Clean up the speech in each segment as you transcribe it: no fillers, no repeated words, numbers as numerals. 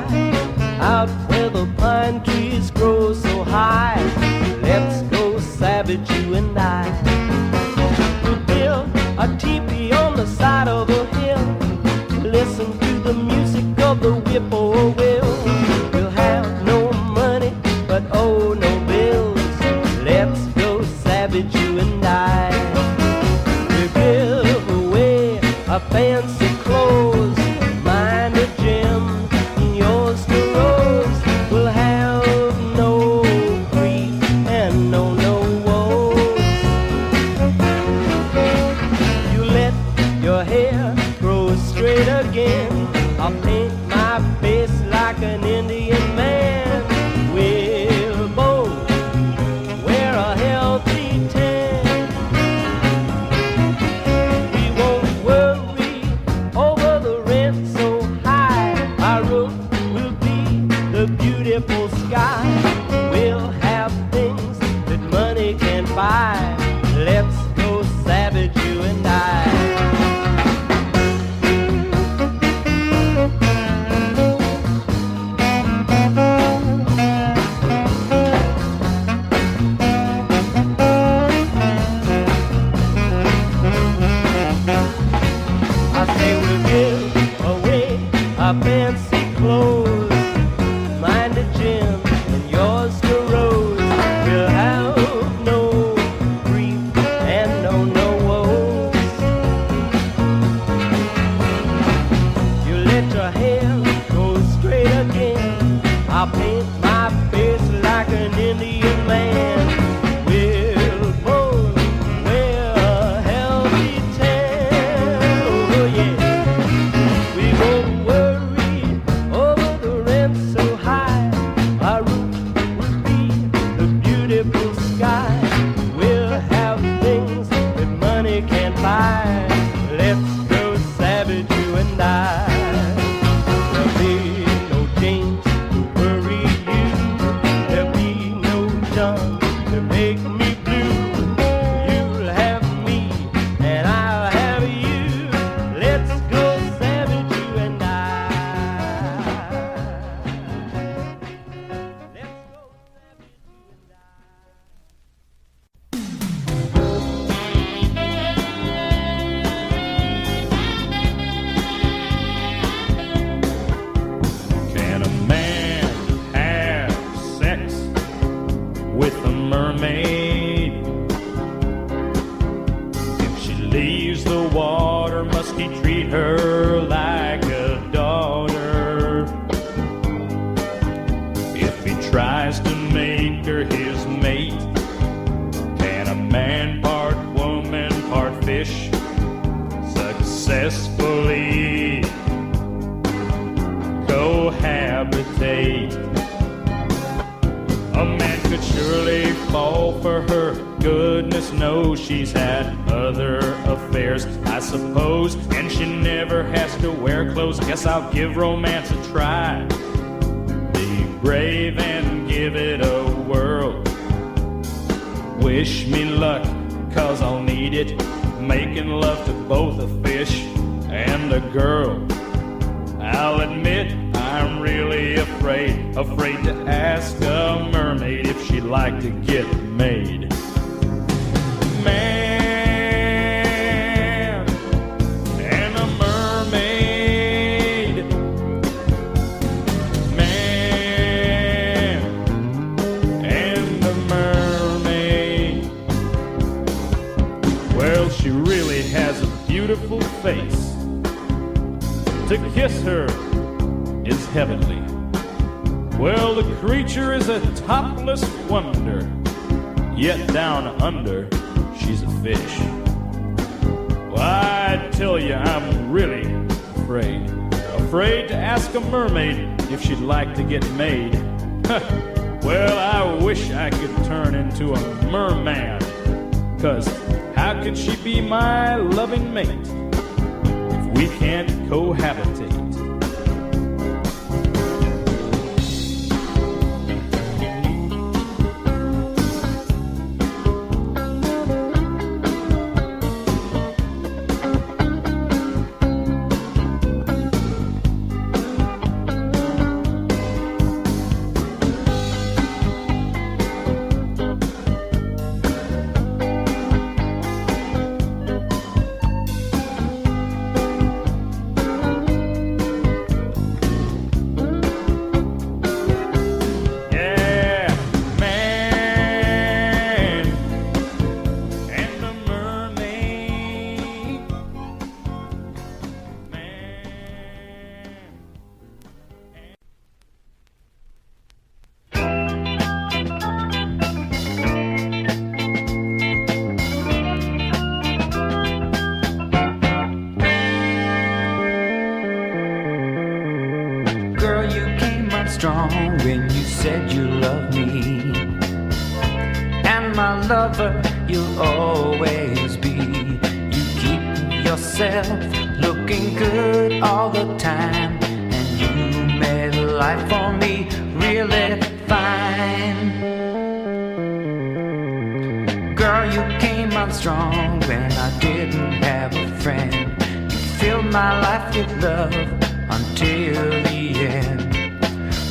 by, out where the pine trees grow so high. Let's go savage, you and I. We'll build a teepee on the side of a hill, listen to the music of the whippoorwill. We'll have no money, but oh, no bills. Let's go savage, you and I. We'll give away our fancy clothes, mine to Jim, yours to Rose. We'll have no grief and no woes. You let your hair grow straight again. I'll paint my face like an Indian man. We'll both wear a healthy tan. We won't worry over the rent so high. Our roof will be the beautiful sky. We'll have things that money can't buy. Let's go savage, you and I. I say we'll give away our fancy clothes, mine to Jim and yours to Rose. We'll have no grief and no woes. You let your hair go straight again. I'll paint my face like an Indian man. We'll both wear a healthy tan. Oh yeah. We won't worry over the rent so high. Our roof will be the beautiful sky. We'll have things that money can't buy. Let's go savage, you and I. There'll be no change to worry you. There'll be no John to make me blue. You'll have me and I'll have you. Let's go savage, you and I. Let's go savage, you and I. Can a man have sex with a mermaid? If she leaves the water, must he treat her like a daughter? If he tries to make her his mate, can a man part woman, part fish successfully cohabitate? A man could surely fall for her. Goodness knows she's had other affairs, I suppose, and she never has to wear clothes. Guess I'll give romance a try. Be brave and give it a whirl. Wish me luck, cause I'll need it. Making love to both a fish and a girl. I'll admit I'm really afraid to ask a mermaid if she'd like to get made. Man and a mermaid. Man and a mermaid. Well, she really has a beautiful face. To kiss her is heavenly. Well, the creature is a topless wonder, yet down under, she's a fish. Well, I tell you, I'm really afraid to ask a mermaid if she'd like to get made. Well, I wish I could turn into a merman, cause how can she be my loving mate if we can't cohabitate? strong when you said you loved me. And my lover you'll always be. You keep yourself looking good all the time, and you made life for me really fine. Girl, you came on strong when I didn't have a friend. You filled my life with love until the end.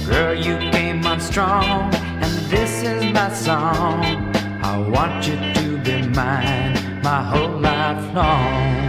Girl, you came on strong, and this is my song. I want you to be mine my whole life long.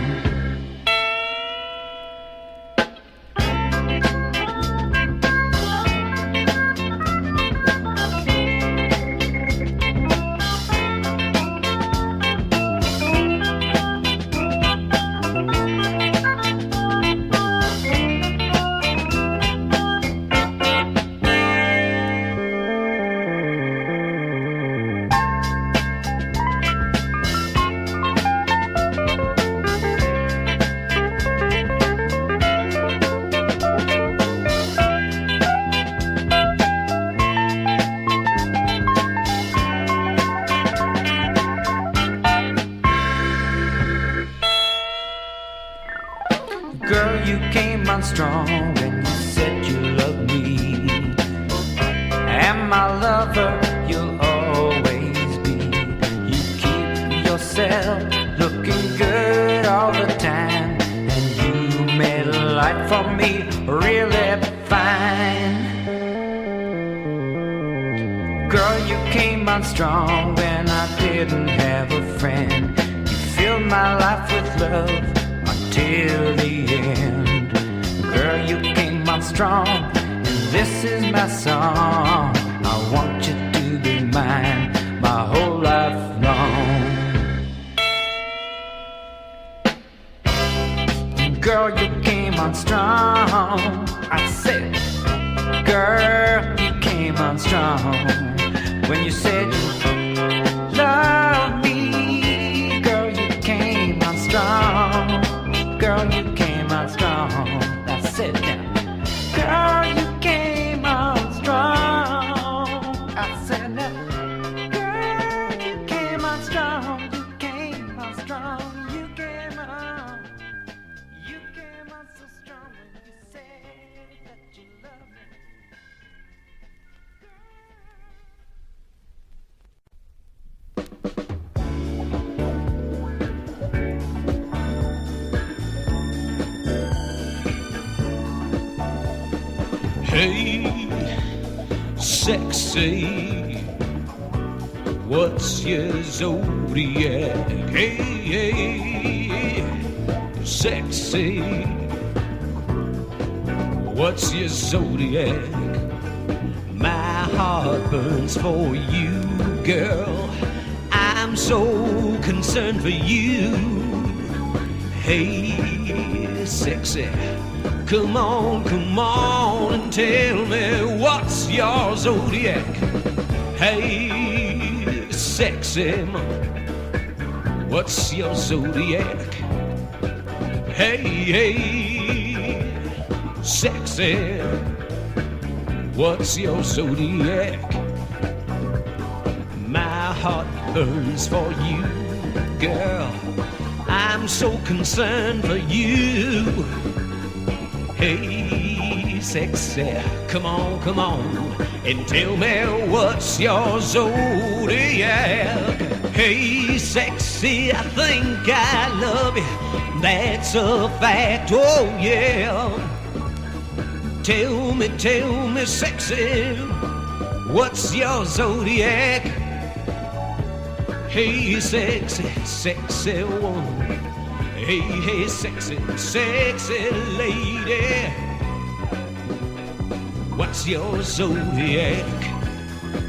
Strong when you said you loved me, and my lover you'll always be. You keep yourself looking good all the time, and you made life for me really fine. Girl, you came on strong when I didn't have a friend. You filled my life with love until the end. Girl, you came on strong, and this is my song. I want you to be mine my whole life long. Girl, you came on strong. I said, girl, you came on strong when you said you love me. Girl, you came on strong. Girl, you came on strong. Sit down. Girl, you came on strong. I said that. Girl, you came on strong. You came on strong. You came on. You came on so strong when you said that you loved me. Hey, sexy, what's your zodiac? Hey, sexy, what's your zodiac? My heart burns for you, girl. I'm so concerned for you. Hey, sexy, come on and tell me what's your zodiac. Hey, sexy, what's your zodiac? Hey, sexy, what's your zodiac? My heart burns for you, girl. I'm so concerned for you. Hey, sexy, come on, and tell me what's your zodiac. Hey, sexy, I think I love you, that's a fact, oh yeah. Tell me, sexy, what's your zodiac? Hey, sexy woman. Hey, sexy lady, what's your zodiac?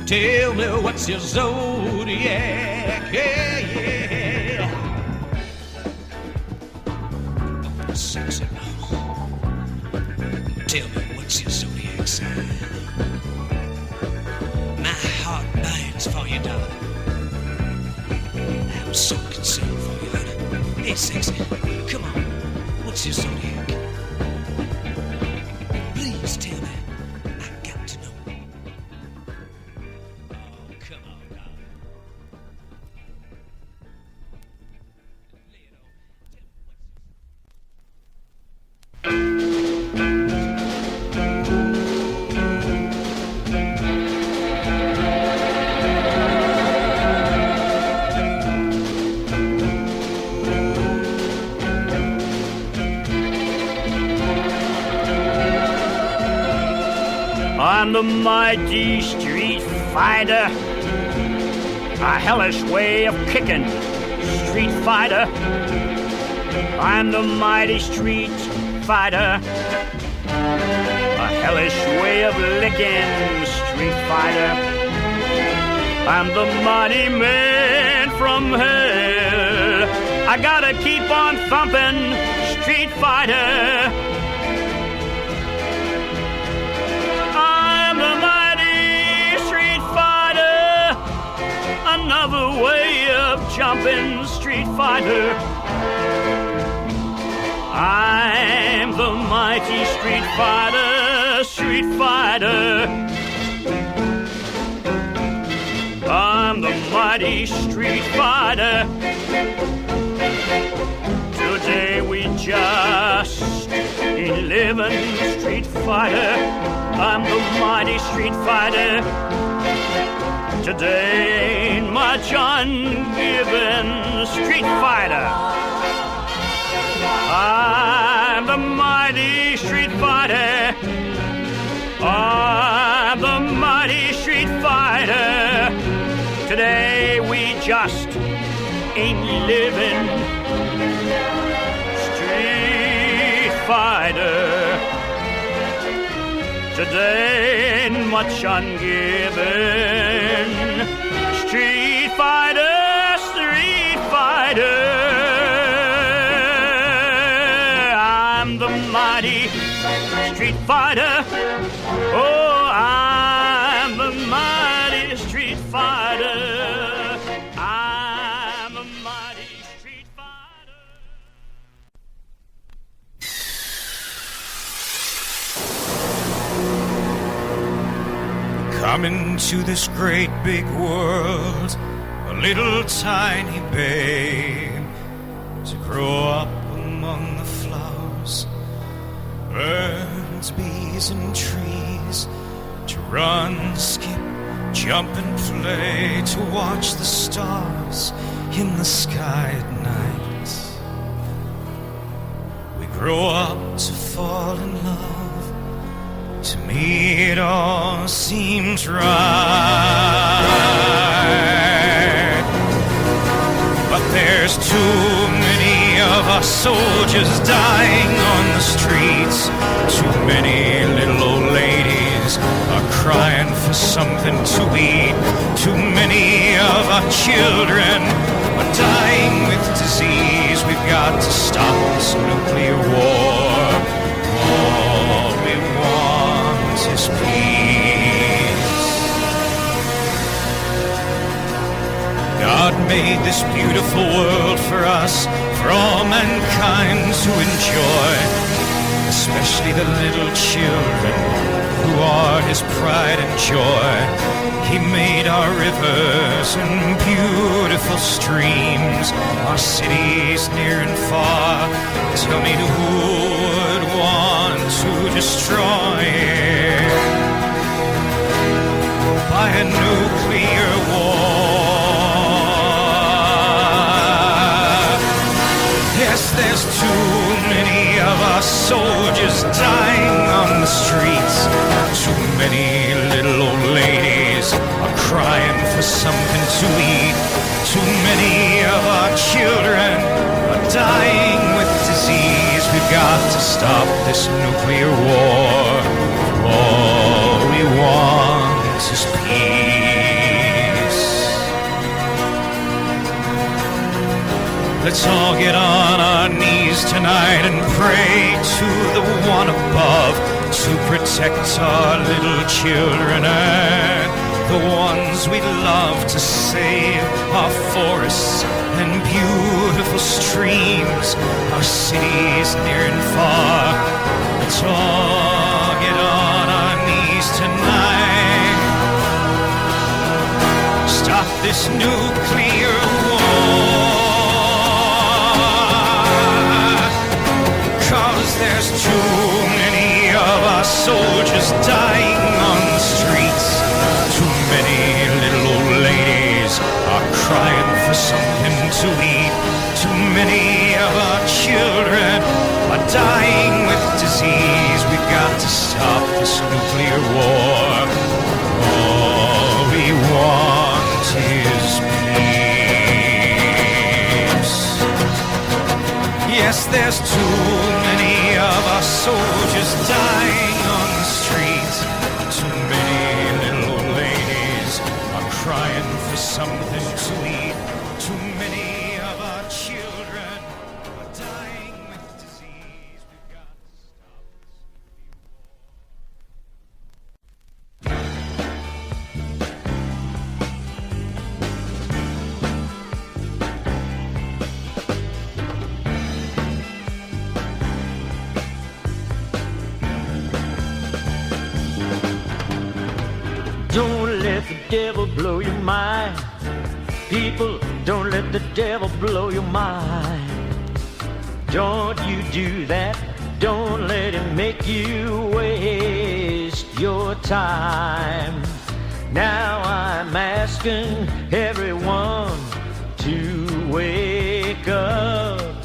Tell me what's your zodiac? Yeah. Sexy woman, tell me what's your zodiac sign? My heart burns for you, darling. I'm so concerned for you, honey. Hey, sexy, come on. What's your zodiac? Please tell me. I got to know. I'm the mighty street fighter, a hellish way of kicking, street fighter. I'm the mighty street fighter, a hellish way of licking, street fighter. I'm the mighty man from hell, I gotta keep on thumping, street fighter. I'm the mighty street fighter, another way of jumping, street fighter. I'm the mighty street fighter, street fighter. I'm the mighty street fighter. Today we just ain't living, street fighter. I'm the mighty street fighter. Today ain't much ungiven, street fighter. I'm the mighty street fighter. I'm the mighty street fighter. Today we just ain't living, street fighter. Today ain't much ungiven, street fighter, street fighter. I'm the mighty street fighter. Oh, I'm the mighty street fighter. I'm the mighty street fighter. Come into this great big world, a little tiny babe, to grow up among the flowers, birds, bees, and trees, to run, skip, jump, and play, to watch the stars in the sky at night. We grow up to fall in love. To me it all seems right. But there's too many of us soldiers dying on the streets. Too many little old ladies are crying for something to eat. Too many of our children are dying with disease. We've got to stop this nuclear war. All we want is peace. God made this beautiful world for us, for all mankind to enjoy, especially the little children who are his pride and joy. He made our rivers and beautiful streams, our cities near and far. Tell me who would want to destroy it by a nuclear war? Yes, there's too many of our soldiers dying on the streets. Too many little old ladies are crying for something to eat. Too many of our children are dying with disease. We've got to stop this nuclear war. All we want is peace. Let's all get on our knees tonight and pray to the one above to protect our little children and the ones we love, to save our forests and beautiful streams, our cities near and far. Let's all get on our knees tonight. Stop this nuclear war. 'Cause there's too many of our soldiers dying on the streets. Too many little old ladies are crying for something to eat. Too many of our children are dying with disease. We've got to stop this nuclear war. All we want is peace. Yes, there's too many of our soldiers dying on the streets. Too many little old ladies are crying for something to eat. Too many of our children are dying with disease. We've got to stop this Don't let the devil blow your mind. People, don't let the devil blow your mind. Don't you do that. Don't let him make you waste your time. Now I'm asking everyone to wake up.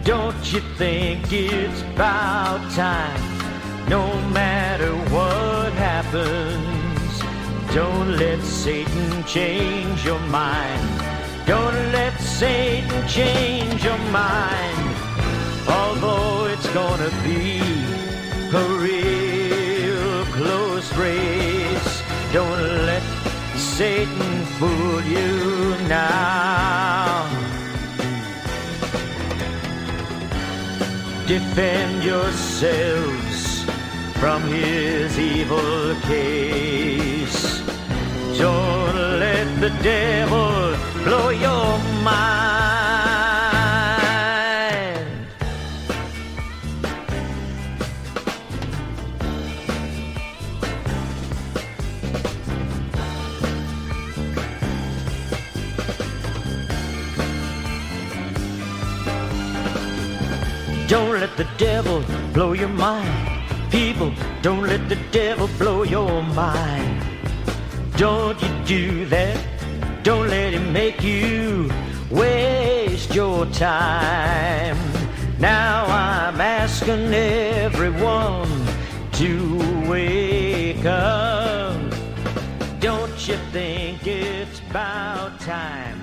Don't you think it's about time? No matter what happens, don't let Satan change your mind. Don't let Satan change your mind. Although it's gonna be a real close race, don't let Satan fool you now. Defend yourselves from his evil case. Don't let the devil blow your mind. Don't let the devil blow your mind. People, don't let the devil blow your mind. Don't you do that. Don't let him make you waste your time. Now I'm asking everyone to wake up. Don't you think it's about time?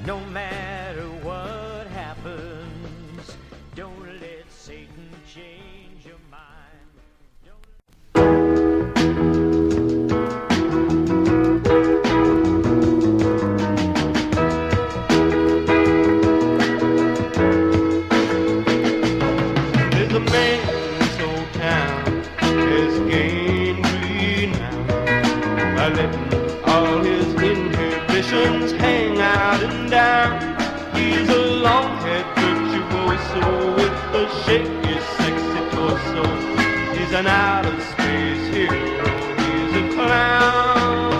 No matter what happens, don't let Satan change your mind. There's a man in this old town has gained renown by letting all his inhibitions hang out and down. He's a long-haired virtuoso with a shaky, sexy torso. He's an outer space hero. He's a clown.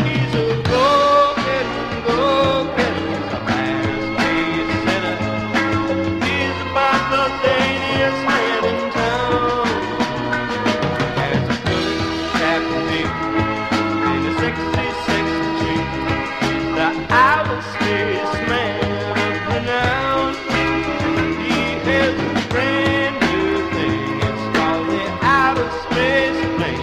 He's a go-getter, go-getter. He's a fast-paced setter. He's about the ladiest man in town. Has a good captain and a sexy, sexy chick. He's the outer space man of renown. He has a brand new thing. It's called the outer space plane.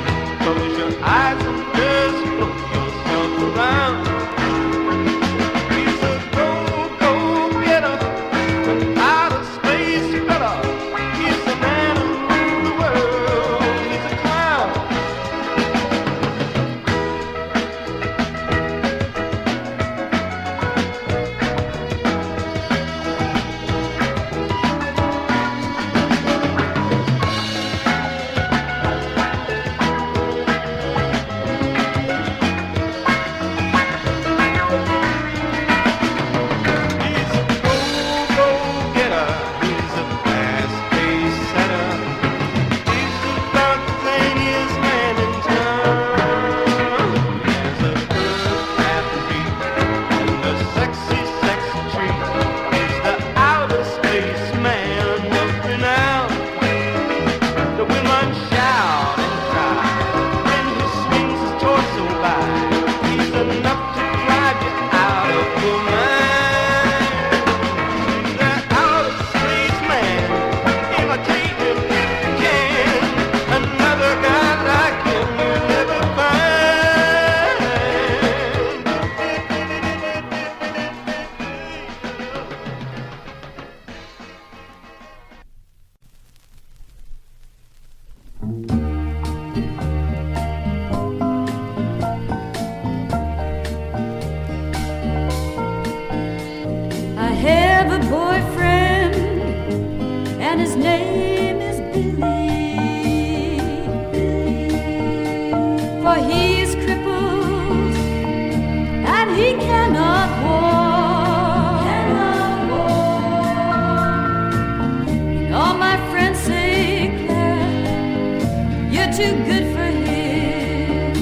too good for him,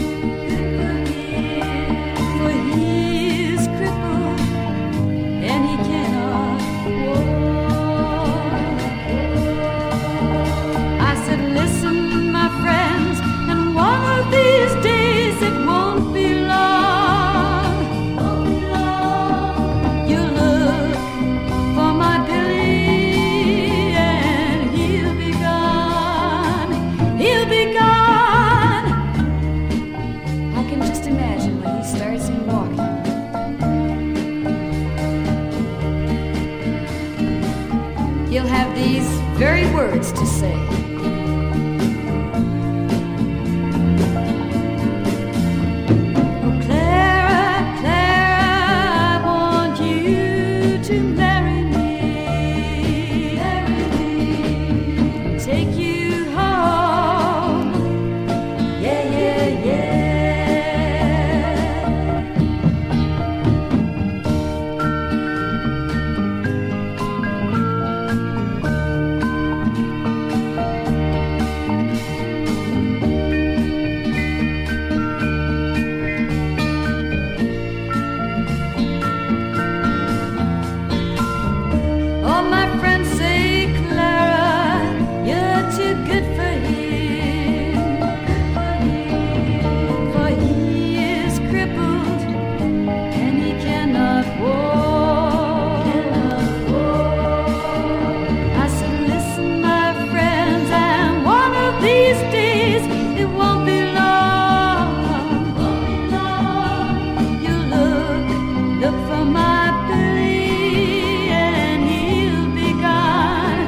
for he is crippled and he cannot walk. I said, listen, my friends, and one of these days it won't be long. You look for my Billy and he'll be gone. He'll be gone. I can just imagine when he starts in walking. He'll have these very words to say. Oh, Clara, Clara, I want you to marry me. Take you home. Yeah, yeah, yeah. All my friends say, Clara, you're too good for him, for he is crippled and he cannot walk. I said, listen, my friends, and one of these days it won't be long. You look for my Billy and he'll be gone.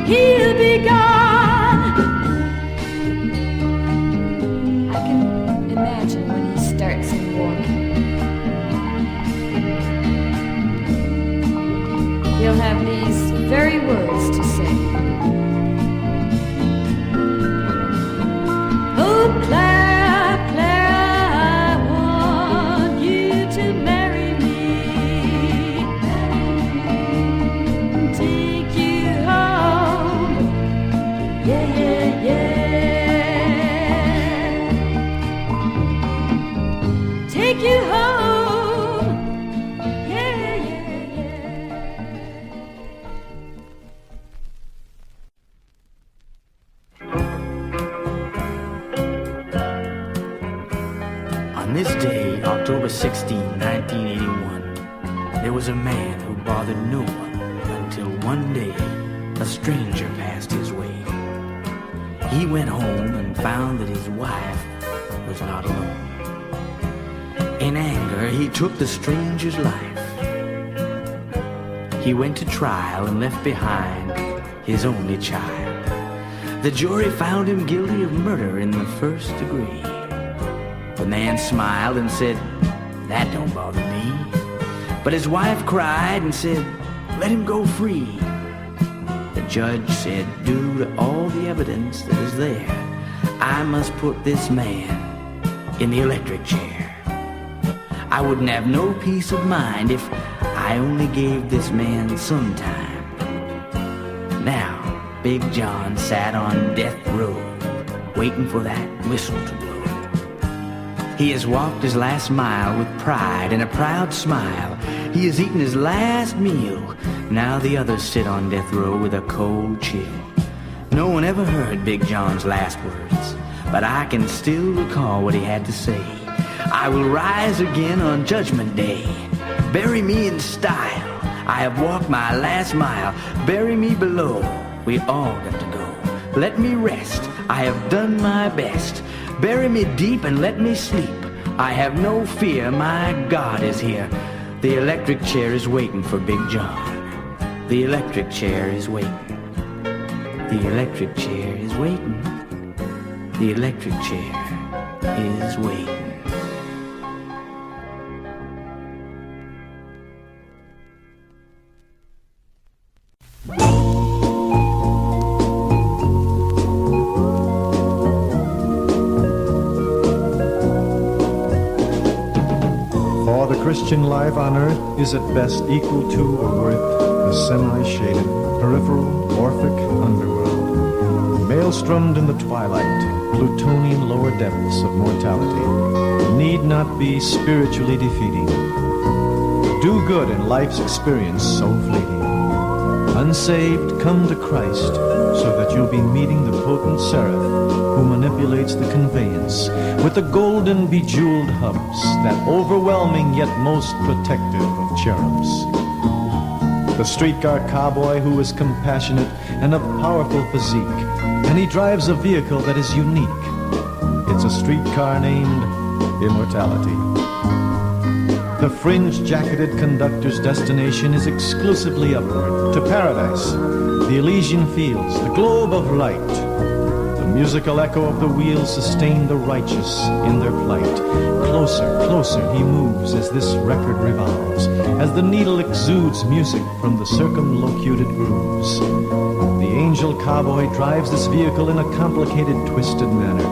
He'll be gone. I can imagine when he starts in walking. He'll have these very words to say. Oh, Clara, Clara, I want you to marry me. Take you home. Yeah, yeah, yeah. Take you home. Yeah, yeah, yeah. On this day, October 16, 1981, there was a man who bothered no one until one day a stranger passed his way. He went home and found that his wife was not alone. In anger, he took the stranger's life. He went to trial and left behind his only child. The jury found him guilty of murder in the first degree. The man smiled and said, that don't bother me. But his wife cried and said, let him go free. The judge said, due to all the evidence that is there, I must put this man in the electric chair. I wouldn't have no peace of mind if I only gave this man some time. Now, Big John sat on death row, waiting for that whistle to blow. He has walked his last mile with pride and a proud smile. He has eaten his last meal. Now the others sit on death row with a cold chill. No one ever heard Big John's last words, but I can still recall what he had to say. I will rise again on Judgment Day. Bury me in style. I have walked my last mile. Bury me below. We all got to go. Let me rest. I have done my best. Bury me deep and let me sleep. I have no fear. My God is here. The electric chair is waiting for Big John. The electric chair is waiting. The electric chair is waiting. The electric chair is waiting. Christian life on earth is at best equal to or worth the semi-shaded, peripheral, Orphic underworld. Male maelstrommed in the twilight, plutonian lower depths of mortality, need not be spiritually defeating. Do good in life's experience so fleeting. Unsaved, come to Christ, so that you'll be meeting the potent seraph who manipulates the conveyance with the golden bejeweled hubs, that overwhelming yet most protective of cherubs. The streetcar cowboy who is compassionate and of powerful physique, and he drives a vehicle that is unique. It's a streetcar named Immortality. The fringe-jacketed conductor's destination is exclusively upward, to paradise, the Elysian fields, the globe of light. The musical echo of the wheels sustain the righteous in their plight. Closer, closer he moves as this record revolves, as the needle exudes music from the circumlocuted grooves. The angel cowboy drives this vehicle in a complicated, twisted manner,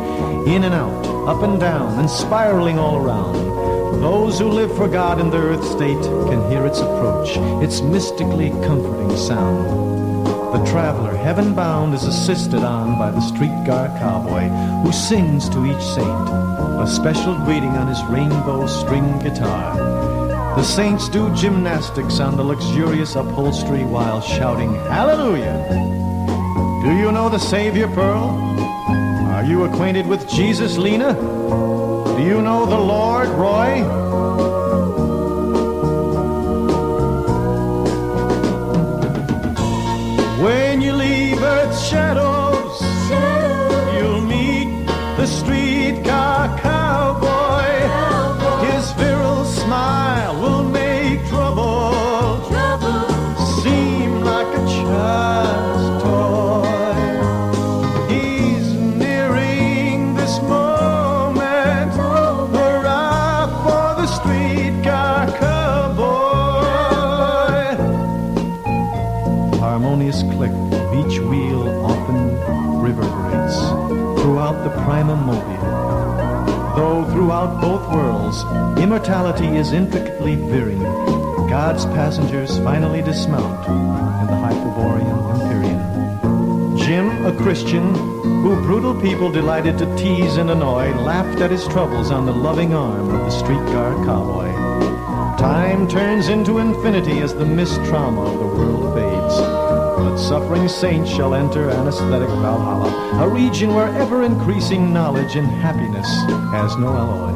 in and out, up and down, and spiraling all around. Those who live for God in the earth state can hear its approach, its mystically comforting sound. The traveler, heaven-bound, is assisted on by the streetcar cowboy, who sings to each saint a special greeting on his rainbow string guitar. The saints do gymnastics on the luxurious upholstery while shouting hallelujah. Do you know the Savior, Pearl? Are you acquainted with Jesus, Lena? Do you know the Lord, Roy? When you leave Earth's shadows, you'll meet the streetcar cowboy. His virile smile will make trouble seem like a child's toy. He's nearing this moment, hurrah for the streetcar cowboy. Harmonious click of each wheel often reverberates throughout the primum mobile. Though throughout both worlds, immortality is intricately veering, God's passengers finally dismount in the Hyperborean Empyrean. Jim, a Christian, who brutal people delighted to tease and annoy, laughed at his troubles on the loving arm of the streetcar cowboy. Time turns into infinity as the mist trauma of the world fades. But suffering saints shall enter anesthetic Valhalla, a region where ever-increasing knowledge and happiness has no alloy.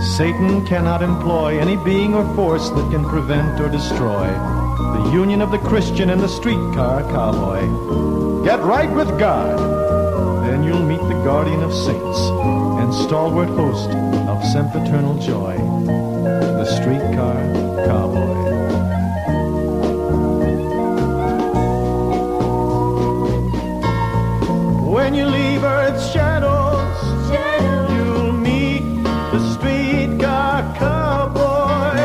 Satan cannot employ any being or force that can prevent or destroy the union of the Christian and the streetcar cowboy. Get right with God, then you'll meet the guardian of saints and stalwart host of sempiternal joy, the streetcar cowboy. When you leave Earth's shadows, you'll meet the streetcar cowboy.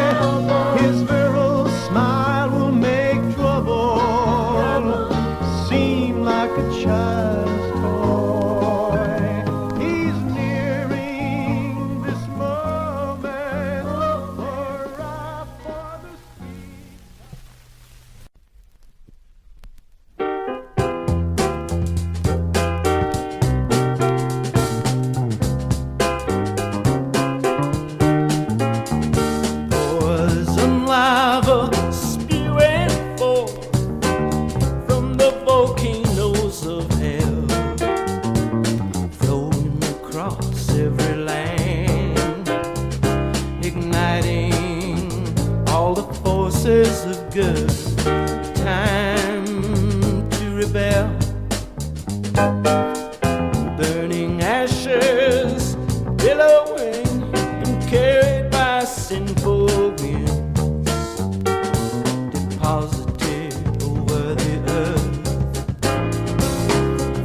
His virile smile will make trouble seem like a child's toy. He's nearing this moment, hurrah for the Poison lava spewing forth from the volcanoes of hell, flowing across every land, igniting all the forces of good. Time to rebel, burning ashes billowing and carried by sinful winds, deposited over the earth,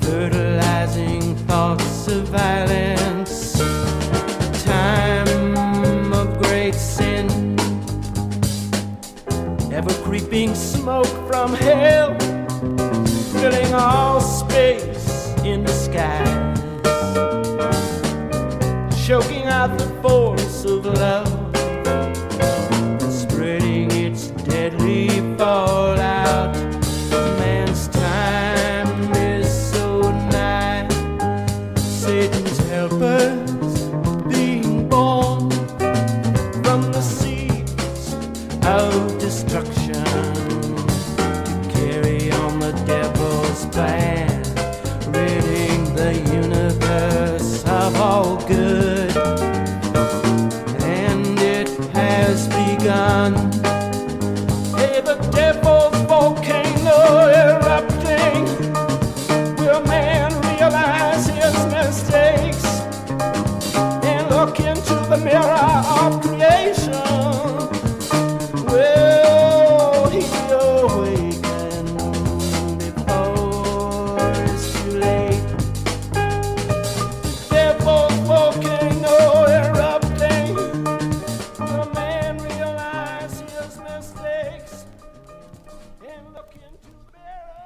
fertilizing thoughts of violence. Time of great sin, ever creeping smoke from hell, filling all space in the skies, choking out the force of love, spreading its deadly fallout. Man's time is so nigh. Satan's helpers being born from the seeds of destruction to carry on the devil's plan, ridding the universe of all good. And it has begun. Hey, the devil's volcano erupting. Will man realize his mistakes and look into the mirror of creation? Will he awaken before it's too late? Devil's volcano erupting. Will man realize his mistakes and look into the mirror?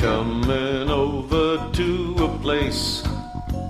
Coming over to a place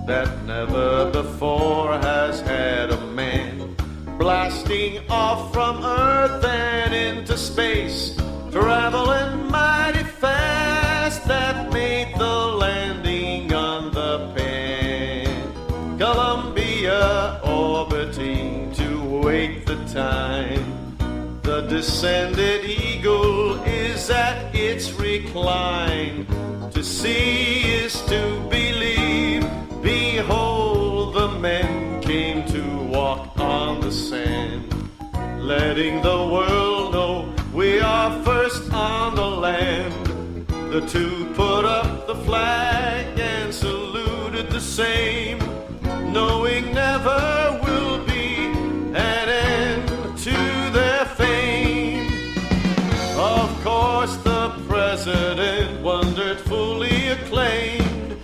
that never before has had a man, blasting off from Earth and into space, traveling mighty fast, that made the landing on the Pan. Columbia orbiting to wait the time. The descended eagle is at its recline. To see is to believe. Behold, the men came to walk on the sand, letting the world know we are first on the land. The two put up the flag and saluted the same, knowing never will be an end to their fame. Of course the president wondered, fully acclaimed,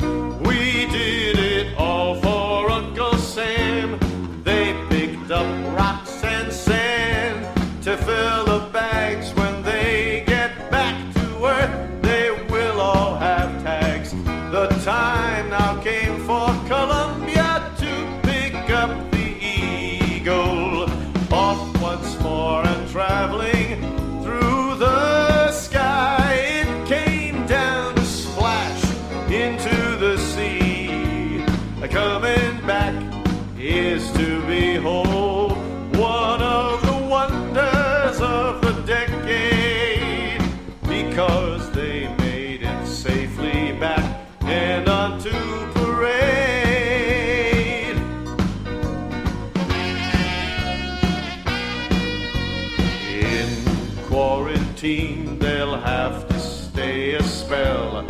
we did it all for Uncle Sam. They picked up rocks and sand to fill the bags. When they get back to Earth, they will all have tags. The time now came for Columbia to pick up the eagle, off once more and traveling through the sky. It came down to splash into the sea. Coming back is to behold one of the wonders of the decade, because they made it safely back and onto parade. In quarantine they'll have to stay a spell,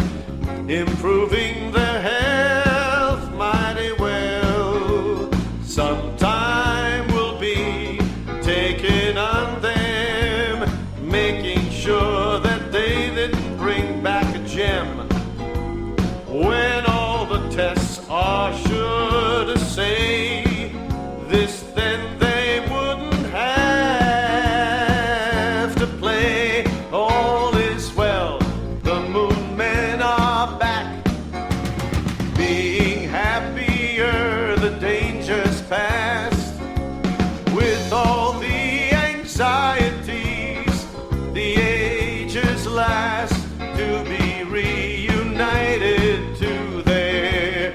improving their health mighty well. Some time will be taken on them, making sure that they didn't bring back a gem. When all the tests are sure to say this, then they wouldn't have to play. All is well, the moon men are back, being happier, the dangers past. With all the anxieties, the ages last, to be reunited to their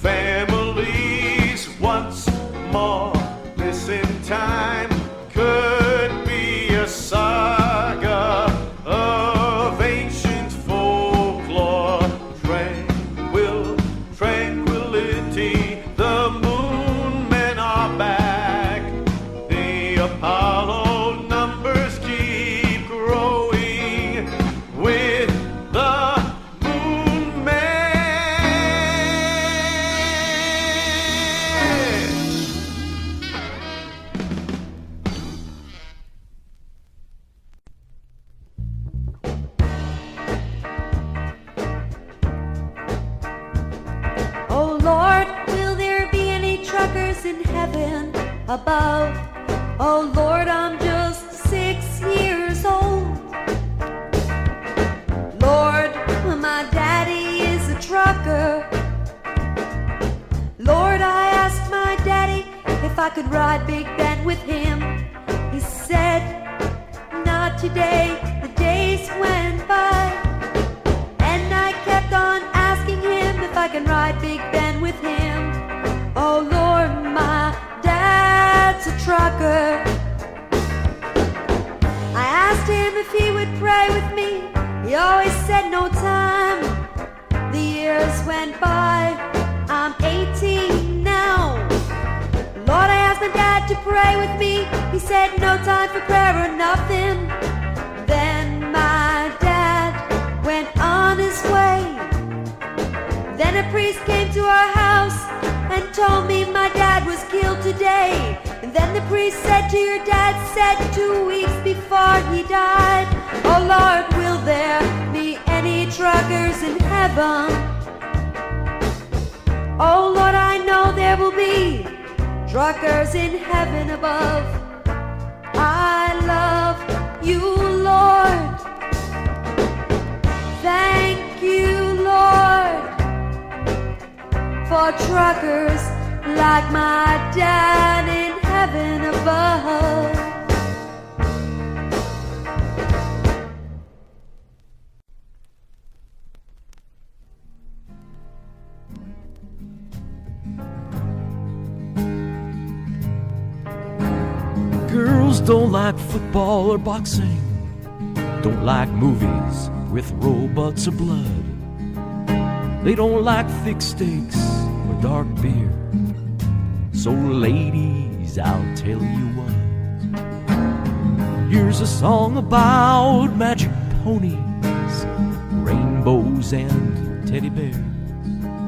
families once more. This in time could be a saga of ancient folklore. Tranquility, the moon men are back. The Apollo numbers keep growing with the moon man. Oh Lord, will there be any truckers in heaven above? Oh Lord, I'm just 6 years old. Lord, my daddy is a trucker. Lord, I asked my daddy if I could ride Big Ben with him. He said, today. The days went by, and I kept on asking him if I can ride Big Ben with him. Oh Lord, my dad's a trucker. I asked him if he would pray with me. He always said no time. The years went by. I'm 18 now. Lord, I asked my dad to pray with me. He said no time for prayer or nothing. Then my dad went on his way. Then a priest came to our house and told me my dad was killed today. And then the priest said to your dad, said 2 weeks before he died, oh Lord, will there be any truckers in heaven? Oh Lord, I know there will be truckers in heaven above. I love you, Lord. Thank you, Lord, for truckers like my dad in heaven above. Girls don't like football or boxing, don't like movies with robots of blood. They don't like thick steaks or dark beer. So ladies, I'll tell you what. Here's a song about magic ponies, rainbows and teddy bears.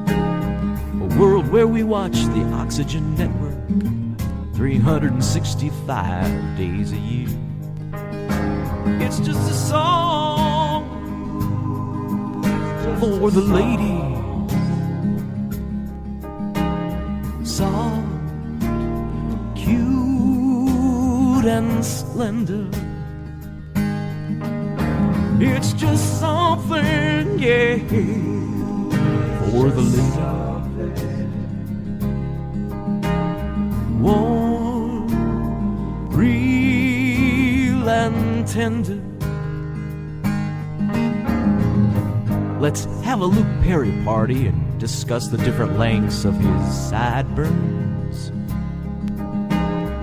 A world where we watch the Oxygen Network 365 days a year. It's just a song for the ladies. Soft, cute and slender. It's just something, yeah, for the ladies. Warm, real and tender. Let's have a Luke Perry party and discuss the different lengths of his sideburns.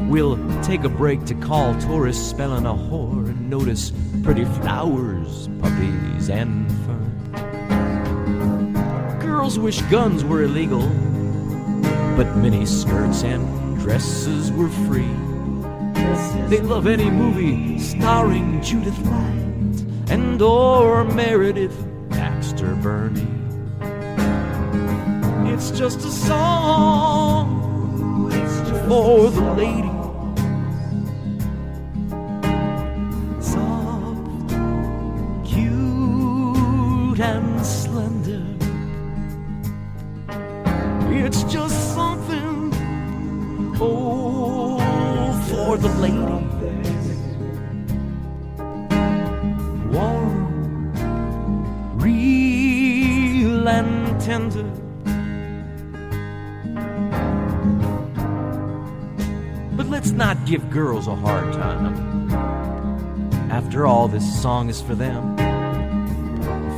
We'll take a break to call tourists spelling a whore and notice pretty flowers, puppies, and fern. Girls wish guns were illegal, but mini skirts and dresses were free. They love any movie starring Judith Light and or Meredith Baxter Burney. It's just a song for the lady. Soft, cute and slender. It's just something, oh, for the lady. Warm, real and tender. But let's not give girls a hard time. After all, this song is for them.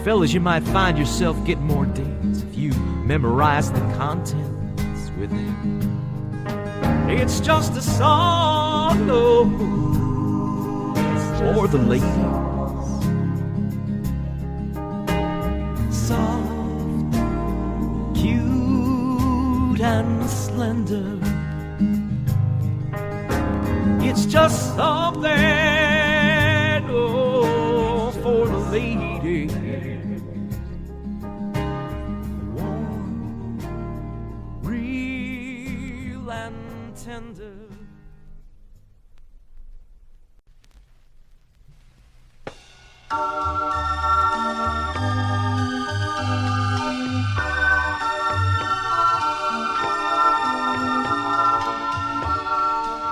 Fellas, you might find yourself getting more dates if you memorize the contents with it. It's just a song, oh, for the ladies. Soft, cute and slender. It's just something, oh, for the lady. Warm, real and tender.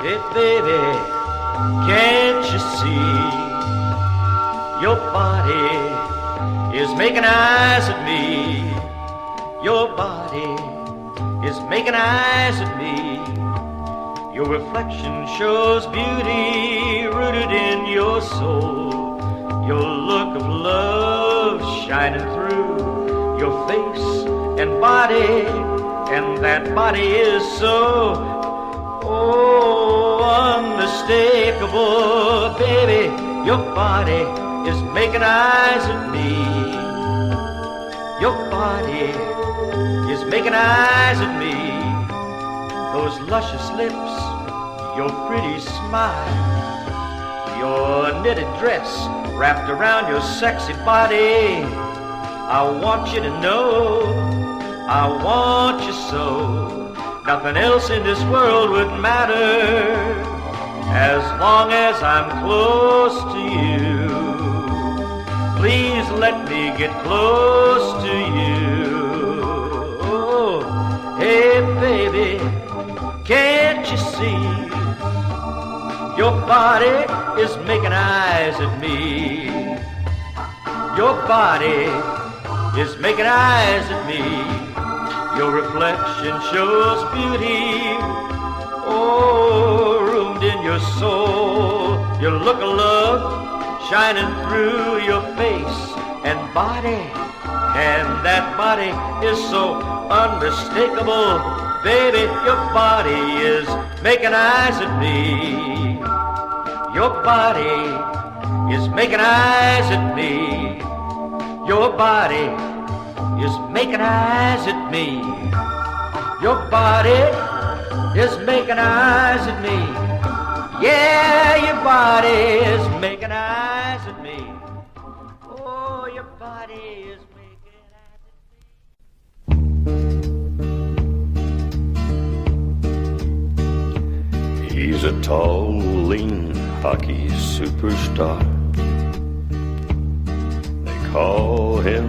Hey baby, can't you see your body is making eyes at me? Your body is making eyes at me. Your reflection shows beauty rooted in your soul. Your look of love shining through your face and body, and that body is so, unmistakable. Baby, your body is making eyes at me. Your body is making eyes at me. Those luscious lips, your pretty smile, your knitted dress wrapped around your sexy body. I want you to know, I want you so. Nothing else in this world would matter as long as I'm close to you. Please let me get close to you. Oh, hey baby, can't you see? Your body is making eyes at me. Your body is making eyes at me. Your reflection shows beauty, roomed in your soul. Your look of love shining through your face and body, and that body is so unmistakable. Baby, your body is making eyes at me. Your body is making eyes at me. Your body is making eyes at me. Your body is making eyes at me. Yeah, your body is making eyes at me. Oh, your body is making eyes at me. He's a tall, lean hockey superstar. They call him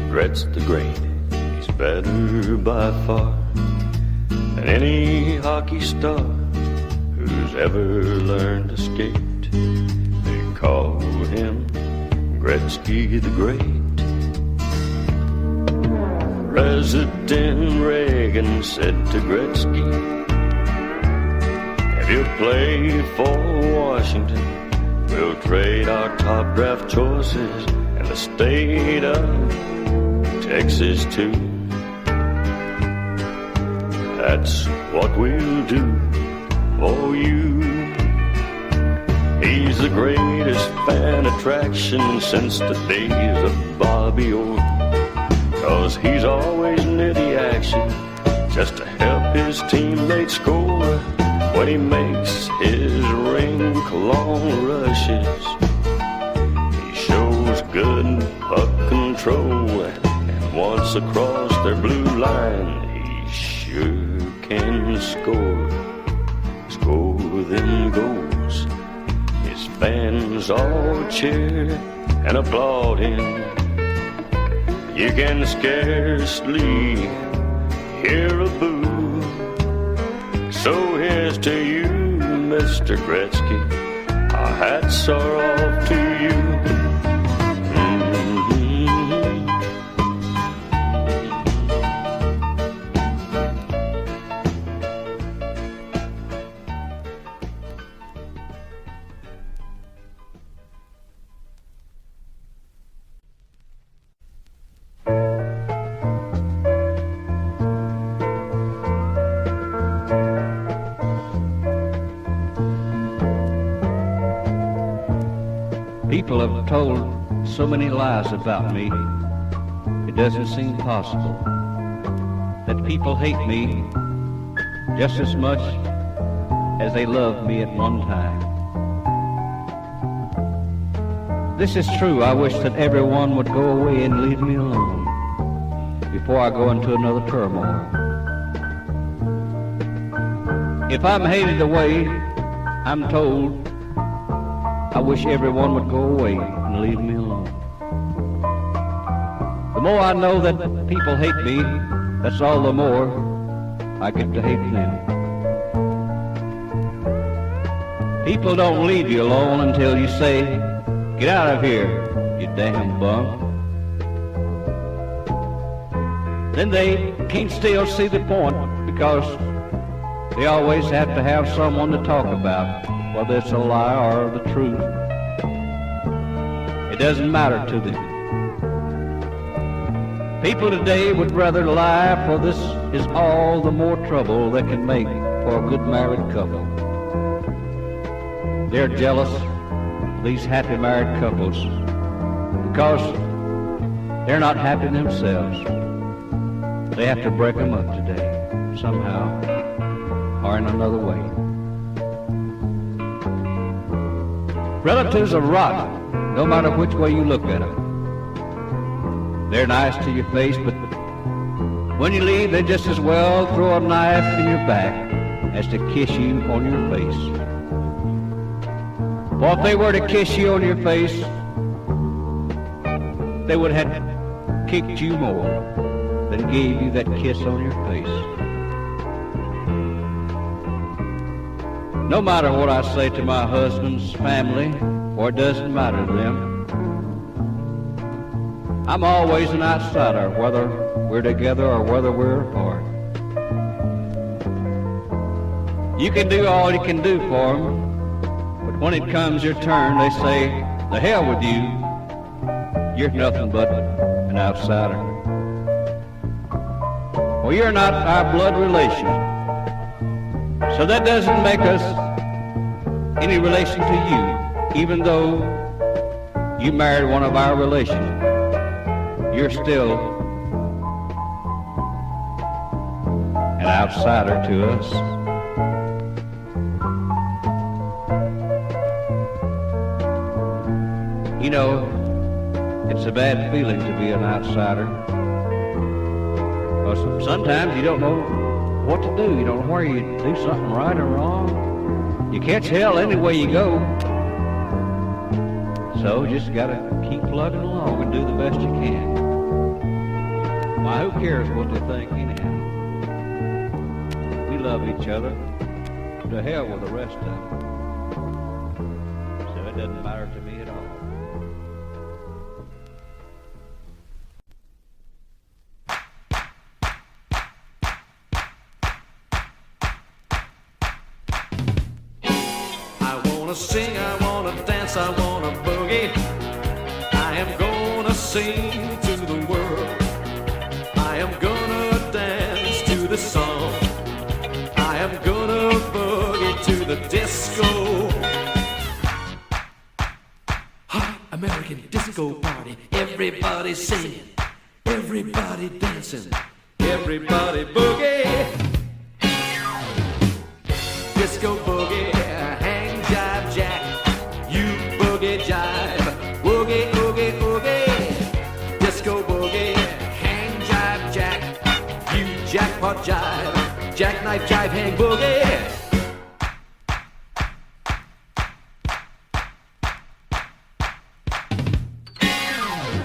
Gretz the Great. He's better by far than any hockey star who's ever learned to skate. They call him Gretzky the Great. President Reagan said to Gretzky, if you play for Washington, we'll trade our top draft choices and the state of Texas too. That's what we'll do for you. He's the greatest fan attraction since the days of Bobby Orr, 'cause he's always near the action just to help his teammates score. When he makes his rink-long rushes, he shows good puck control, and once across their blue line, he sure can score them goals. His fans all cheer and applaud him. You can scarcely hear a boo. So here's to you, Mr. Gretzky, our hats are off to you. People have told so many lies about me, it doesn't seem possible that people hate me just as much as they loved me at one time. This is true. I wish that everyone would go away and leave me alone before I go into another turmoil. If I'm hated away, I'm told I wish everyone would go away and leave me alone. The more I know that people hate me, that's all the more I get to hate them. People don't leave you alone until you say, "Get out of here, you damn bum." Then they can't still see the point because They always have to have someone to talk about, whether it's a lie or the truth. It doesn't matter to them. People today would rather lie, for this is all the more trouble they can make for a good married couple. They're jealous of these happy married couples because they're not happy themselves. They have to break them up today, somehow or in another way. Relatives are rotten, no matter which way you look at them. They're nice to your face, but when you leave, they just as well throw a knife in your back as to kiss you on your face. For if they were to kiss you on your face, they would have kicked you more than gave you that kiss on your face. No matter what I say to my husband's family, or it doesn't matter to them, I'm always an outsider, whether we're together or whether we're apart. You can do all you can do for them, but when it comes your turn, they say, the hell with you. You're nothing but an outsider. Well, you're not our blood relation, so that doesn't make us any relation to you, even though you married one of our relations. You're still an outsider to us. You know, it's a bad feeling to be an outsider. Because sometimes you don't know what to do. You don't know where you do something right or wrong. You catch hell any way you go. So you just gotta keep plugging along and do the best you can. Why, who cares what they think anyhow? We love each other. To hell with the rest of them. So it doesn't matter to me at all. I wanna sing, I wanna dance, I wanna boogie. I am gonna sing to the world. I am gonna dance to the song. I am gonna boogie to the disco. Hot American disco party. Everybody singing, everybody dancing, everybody boogie. Disco boogie, hang jive jack. You boogie jive, woogie oogie oogie. Disco boogie, hang jive jack. You jackpot jive, jackknife jive hang boogie.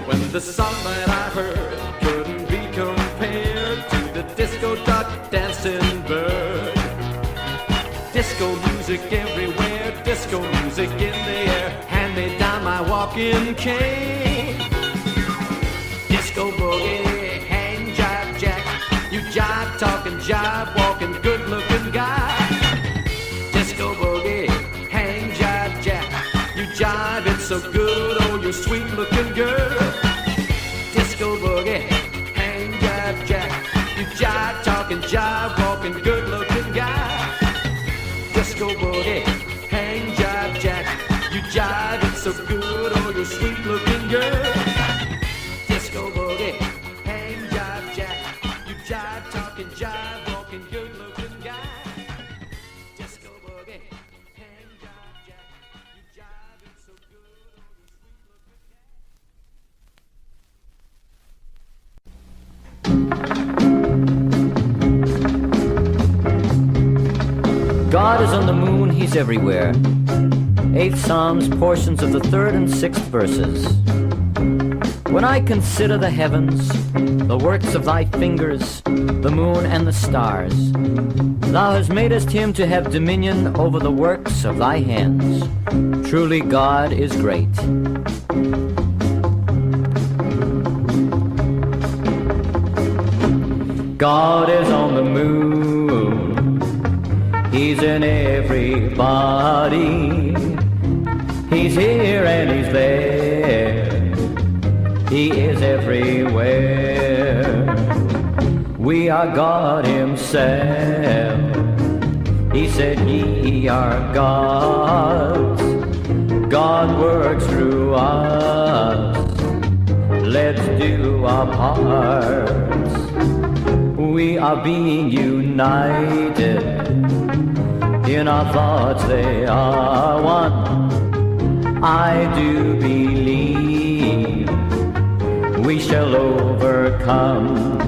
When the song that I heard couldn't be compared to the disco duck dancing bird. Disco music everywhere, disco music in the air. Hand me down my walking cane. Disco boogie, hang jive jack. You jive talking, jive walking, good looking guy. Disco boogie, hang jive jack. You jive it so good, oh you sweet looking girl. Disco boogie, hang jive jack. You jive talking, jive walking, good looking guy. Disco boogie, hang jive jack. You jive it so good, oh you sweet looking girl. Disco boogie, hang jive jack. You jive talking, jive walking, good looking guy. Disco boogie, hang jive jack. You jive it so good, oh you sweet looking guy. God is on the moon, he's everywhere. 8th Psalms, portions of the 3rd and 6th verses. When I consider the heavens, the works of thy fingers, the moon and the stars, thou hast madest him to have dominion over the works of thy hands. Truly God is great. God is on the moon. He's in everybody. He's here and he's there. He is everywhere. We are God himself. He said ye are gods. God works through us. Let's do our parts. We are being united. In our thoughts they are one. I do believe we shall overcome.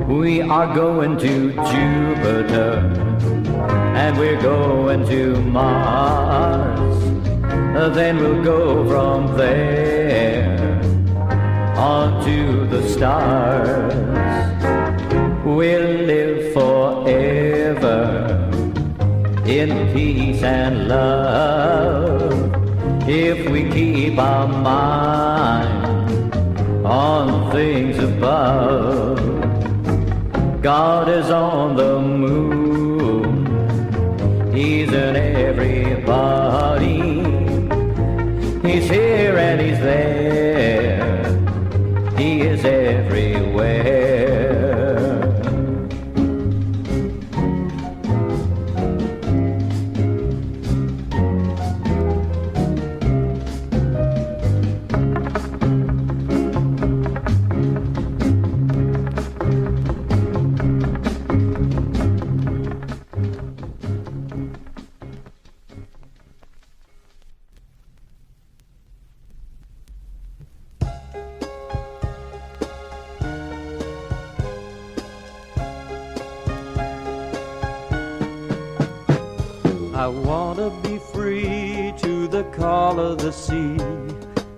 We are going to Jupiter and we're going to Mars. Then we'll go from there onto the stars. We'll live forever in peace and love if we keep our mind on things above. God is on the moon. He's in everybody. He's here and he's there. He is everywhere. I wanna be free to the call of the sea,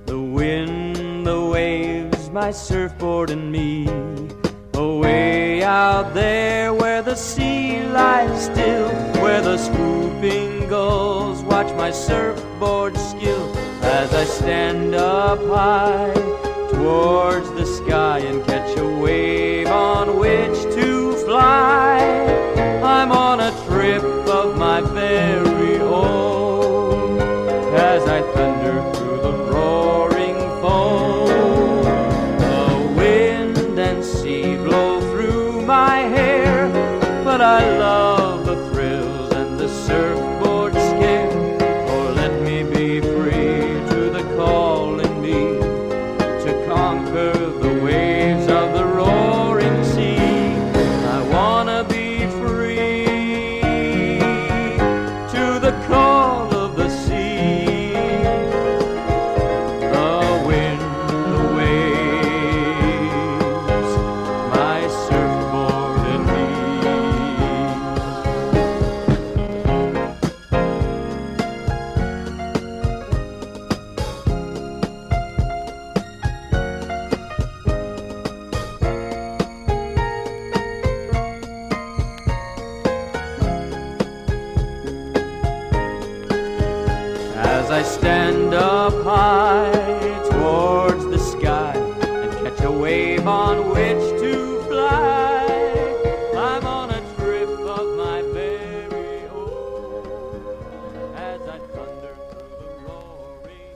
the wind, the waves, my surfboard and me. Away out there where the sea lies still, where the swooping gulls watch my surfboard skill. As I stand up high towards the sky and catch a wave on which to fly, I'm on a trip of my very own, as I thunder through the roaring foam. The wind and sea blow through my hair, but I love the thrills and the surfboard scare. Oh, let me be free to the call in me, to conquer the waves of the roaring sea. I wanna be free to the call of the sea, the wind, the waves, my surfboard and me. As I stand up high towards the sky and catch a wave on which to fly, I'm on a trip of my very own, as I thunder through the roaring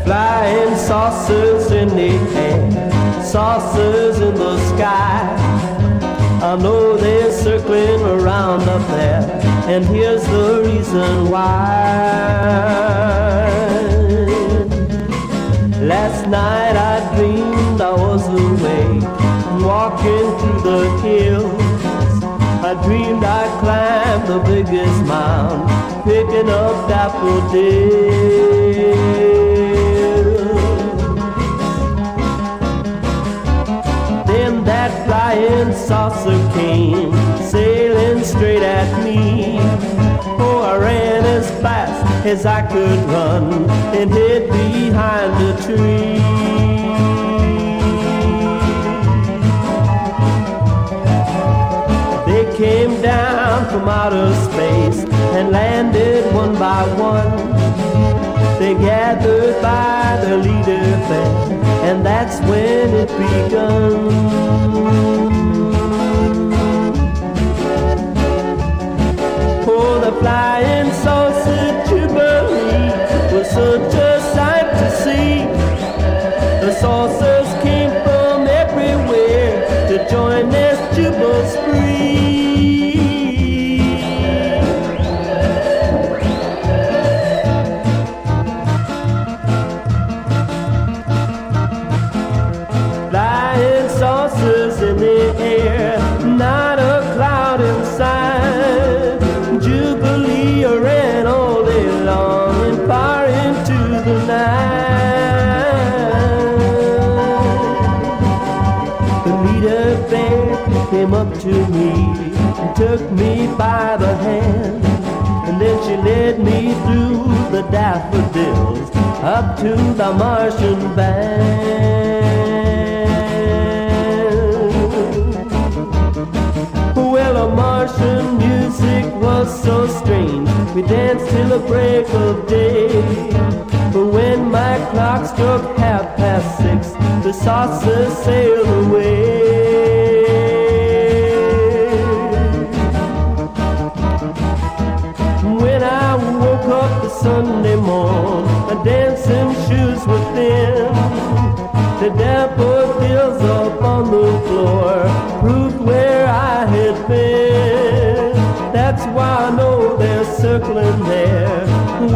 flying saucers in the air, saucers in the sky. I know they're circling around up there, and here's the reason why. Last night I dreamed I was away, walking through the hills. I dreamed I climbed the biggest mound, picking up daffodils. Then that flying saucer came, sailing straight at me. Oh, I ran as fast as I could run and hid behind a tree. They came down from outer space and landed one by one. they gathered by the leader band, and that's when it begun. Oh, the flying saucer jubilee was such a sight to see. The saucers came from everywhere to join this jubile spree. Flying saucers in the air, not a cloud in sight. Jubilee ran all day long and far into the night. The leader band came up to me and took me by the hand, and then she led me through the daffodils up to the Martian band. Well, the Martian music was so strange, we danced till the break of day. But when my clock struck 6:30, the saucer sailed away. When I woke up the Sunday morn, my dancing shoes were thin. The daffodils up on the floor proved where I had been. That's why I know they're circling there,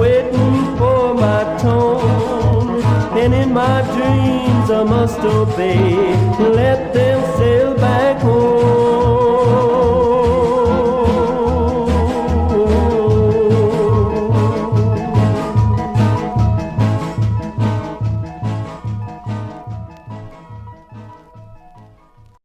waiting for my tone. And in my dreams I must obey